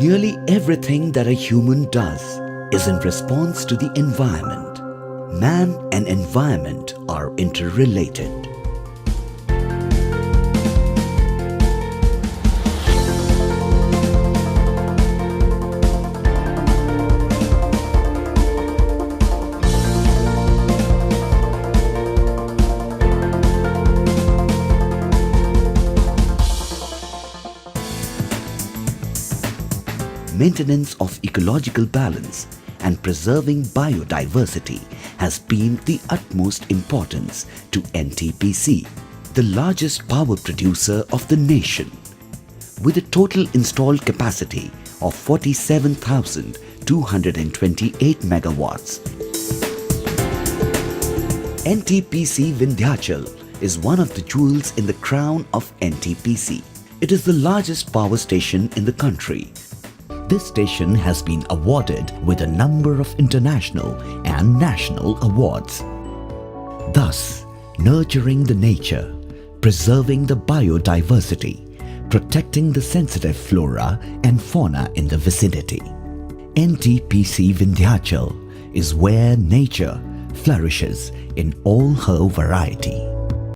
Nearly everything that a human does is in response to the environment. Man and environment are interrelated. Maintenance of ecological balance and preserving biodiversity has been the utmost importance to NTPC, the largest power producer of the nation. With a total installed capacity of 47,228 megawatts, NTPC Vindhyachal is one of the jewels in the crown of NTPC. It is the largest power station in the country. This station has been awarded with a number of international and national awards. Thus, nurturing the nature, preserving the biodiversity, protecting the sensitive flora and fauna in the vicinity. NTPC Vindhyachal is where nature flourishes in all her variety.